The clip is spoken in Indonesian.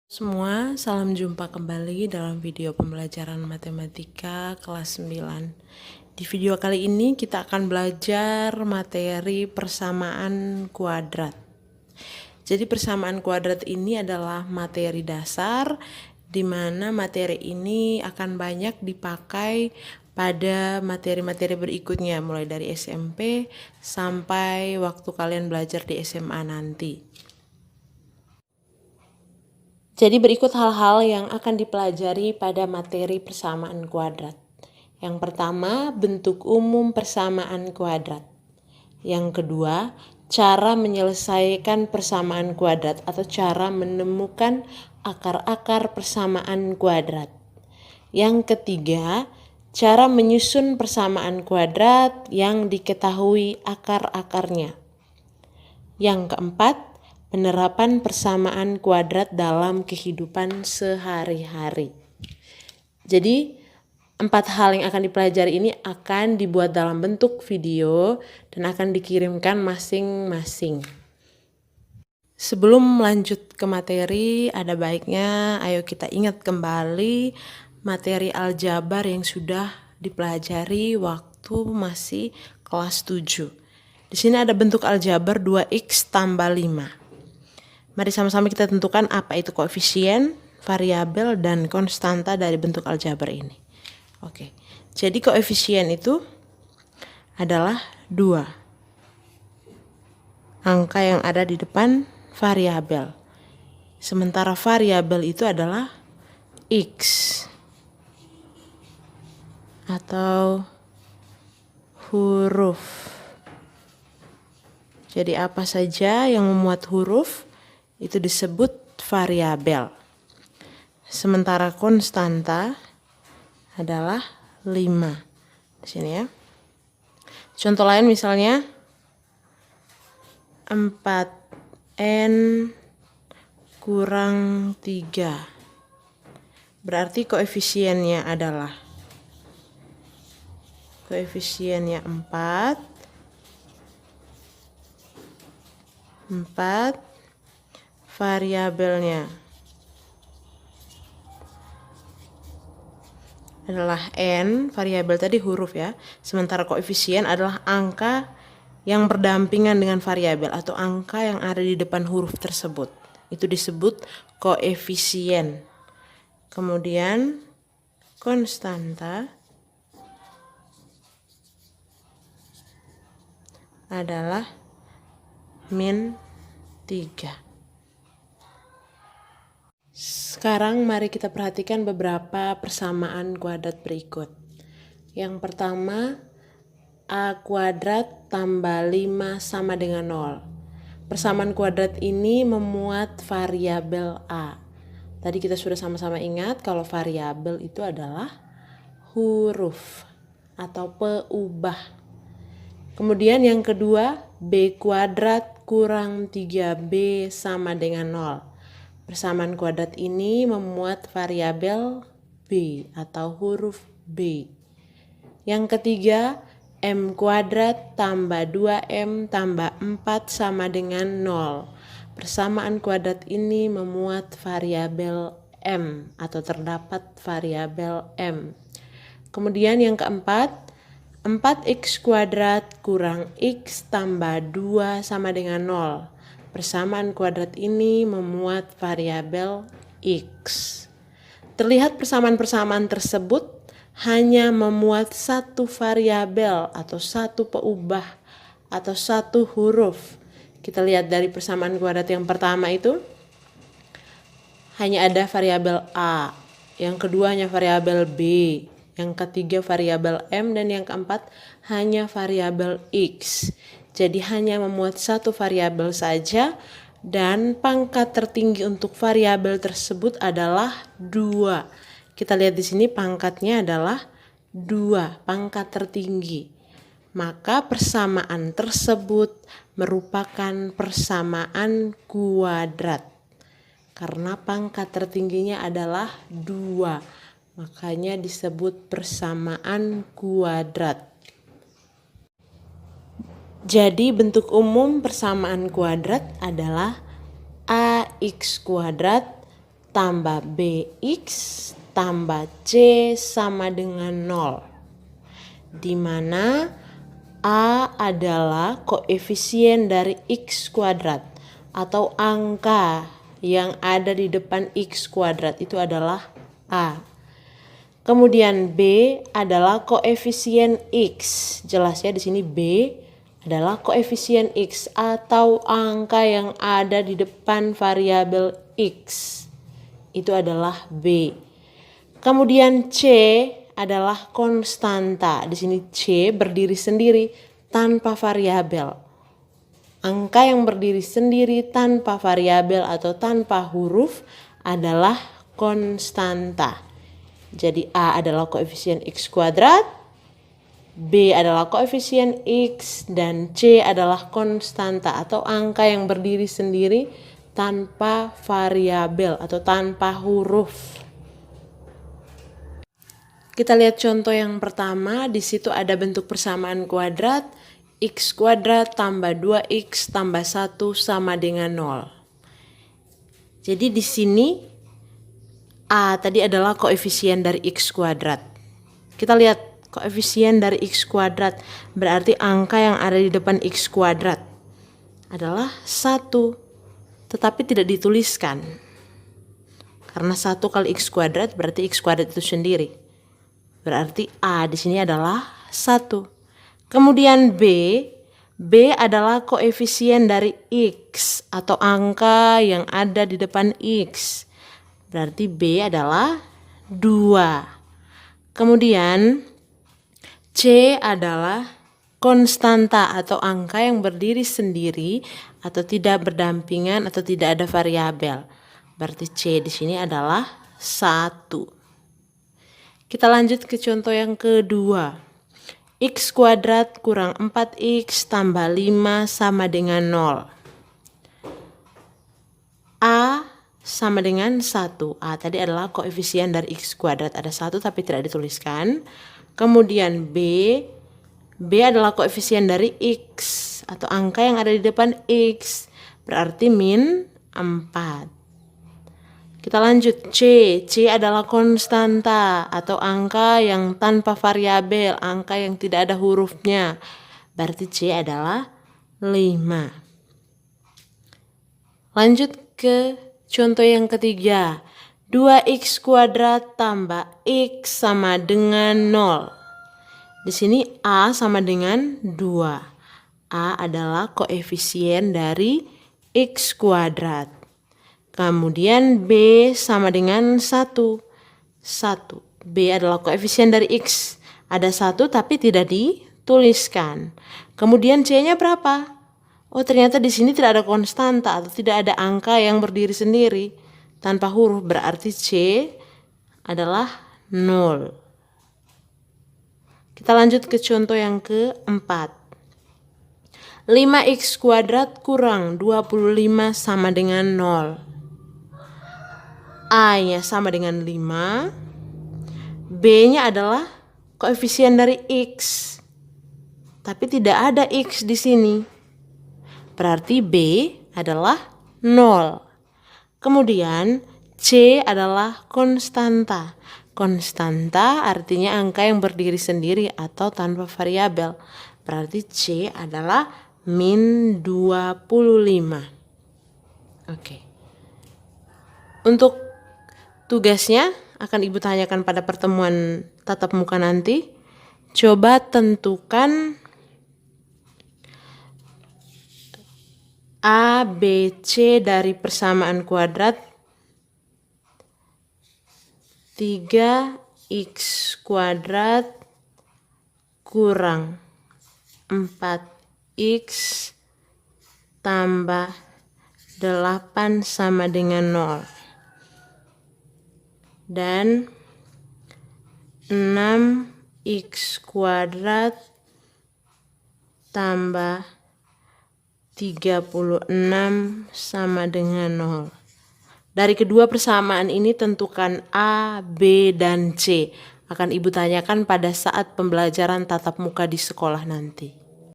Semua, salam jumpa kembali dalam video pembelajaran matematika kelas 9. Di video kali ini kita akan belajar materi persamaan kuadrat. Jadi persamaan kuadrat ini adalah materi dasar di mana materi ini akan banyak dipakai pada materi-materi berikutnya mulai dari SMP sampai waktu kalian belajar di SMA nanti. Jadi berikut hal-hal yang akan dipelajari pada materi persamaan kuadrat. Yang pertama, bentuk umum persamaan kuadrat. Yang kedua, cara menyelesaikan persamaan kuadrat atau cara menemukan akar-akar persamaan kuadrat. Yang ketiga, cara menyusun persamaan kuadrat yang diketahui akar-akarnya. Yang keempat, penerapan persamaan kuadrat dalam kehidupan sehari-hari. Jadi, 4 hal yang akan dipelajari ini akan dibuat dalam bentuk video dan akan dikirimkan masing-masing. Sebelum lanjut ke materi, ada baiknya ayo kita ingat kembali materi aljabar yang sudah dipelajari waktu masih kelas 7. Di sini ada bentuk aljabar 2x tambah 5. Mari sama-sama kita tentukan apa itu koefisien, variabel, dan konstanta dari bentuk aljabar ini. Oke, jadi koefisien itu adalah 2. Angka yang ada di depan variabel. Sementara variabel itu adalah x atau huruf. Jadi apa saja yang memuat huruf itu disebut variabel. Sementara konstanta adalah 5. Di sini ya. Contoh lain misalnya 4n kurang 3. Berarti koefisiennya adalah 4, variabelnya adalah n, variabel tadi huruf ya. Sementara koefisien adalah angka yang berdampingan dengan variabel atau angka yang ada di depan huruf tersebut. Itu disebut koefisien. Kemudian konstanta adalah min 3. Sekarang mari kita perhatikan beberapa persamaan kuadrat berikut. Yang pertama, a kuadrat tambah 5 sama dengan 0. Persamaan kuadrat ini memuat variabel a. Tadi kita sudah sama-sama ingat kalau variabel itu adalah huruf atau peubah. Kemudian yang kedua, b kuadrat kurang 3b sama dengan 0. Persamaan kuadrat ini memuat variabel b atau huruf b. Yang ketiga, m kuadrat tambah 2m tambah 4 sama dengan 0. Persamaan kuadrat ini memuat variabel m atau terdapat variabel m. Kemudian yang keempat, 4x kuadrat kurang x tambah 2 sama dengan 0. Persamaan kuadrat ini memuat variabel x. Terlihat persamaan-persamaan tersebut hanya memuat satu variabel atau satu peubah atau satu huruf. Kita lihat dari persamaan kuadrat yang pertama itu hanya ada variabel a, yang kedua hanya variabel b, yang ketiga variabel m, dan yang keempat hanya variabel x. Jadi hanya memuat satu variabel saja dan pangkat tertinggi untuk variabel tersebut adalah 2. Kita lihat di sini pangkatnya adalah 2, pangkat tertinggi. Maka persamaan tersebut merupakan persamaan kuadrat. Karena pangkat tertingginya adalah 2, makanya disebut persamaan kuadrat. Jadi bentuk umum persamaan kuadrat adalah ax kuadrat tambah BX tambah C sama dengan 0. Di mana A adalah koefisien dari X kuadrat atau angka yang ada di depan X kuadrat itu adalah A. Kemudian B adalah koefisien X. Jelas ya di sini B adalah koefisien X atau angka yang ada di depan variabel X. Itu adalah B. Kemudian C adalah konstanta. Di sini C berdiri sendiri tanpa variabel. Angka yang berdiri sendiri tanpa variabel atau tanpa huruf adalah konstanta. Jadi A adalah koefisien X kuadrat, B adalah koefisien X, dan C adalah konstanta atau angka yang berdiri sendiri tanpa variabel atau tanpa huruf. Kita lihat contoh yang pertama. Di situ ada bentuk persamaan kuadrat. X kuadrat tambah 2X tambah 1 sama dengan 0. Jadi di sini A tadi adalah koefisien dari X kuadrat. Kita lihat koefisien dari X kuadrat. Berarti angka yang ada di depan X kuadrat adalah 1. Tetapi tidak dituliskan. Karena 1 kali X kuadrat berarti X kuadrat itu sendiri. Berarti A di sini adalah 1. Kemudian B adalah koefisien dari X atau angka yang ada di depan X. Berarti B adalah 2. Kemudian C adalah konstanta atau angka yang berdiri sendiri atau tidak berdampingan atau tidak ada variabel. Berarti C di sini adalah 1. Kita lanjut ke contoh yang kedua. X kuadrat kurang 4X tambah 5 sama dengan 0. A sama dengan 1. A tadi adalah koefisien dari X kuadrat. Ada 1 tapi tidak dituliskan. Kemudian B adalah koefisien dari X atau angka yang ada di depan X. Berarti min 4. Kita lanjut C adalah konstanta atau angka yang tanpa variabel, angka yang tidak ada hurufnya. Berarti C adalah 5. Lanjut ke contoh yang ketiga. 2X kuadrat tambah X sama dengan 0. Di sini A sama dengan 2. A adalah koefisien dari X kuadrat. Kemudian B sama dengan 1. B adalah koefisien dari X. Ada 1 tapi tidak dituliskan. Kemudian C-nya berapa? Oh, ternyata di sini tidak ada konstanta atau tidak ada angka yang berdiri sendiri tanpa huruf. Berarti C adalah 0. Kita lanjut ke contoh yang keempat. 5X kuadrat kurang 25 sama dengan 0. A-nya sama dengan 5. B-nya adalah koefisien dari X. Tapi tidak ada X di sini. Berarti B adalah 0. Kemudian C adalah konstanta. Konstanta artinya angka yang berdiri sendiri atau tanpa variabel. Berarti C adalah min 25. Oke. Untuk tugasnya akan Ibu tanyakan pada pertemuan tatap muka nanti. Coba tentukan A, B, C dari persamaan kuadrat 3X kuadrat kurang 4X tambah 8 sama dengan 0. Dan 6X kuadrat tambah 36 sama dengan 0. Dari kedua persamaan ini tentukan A, B, dan C. Akan Ibu tanyakan pada saat pembelajaran tatap muka di sekolah nanti.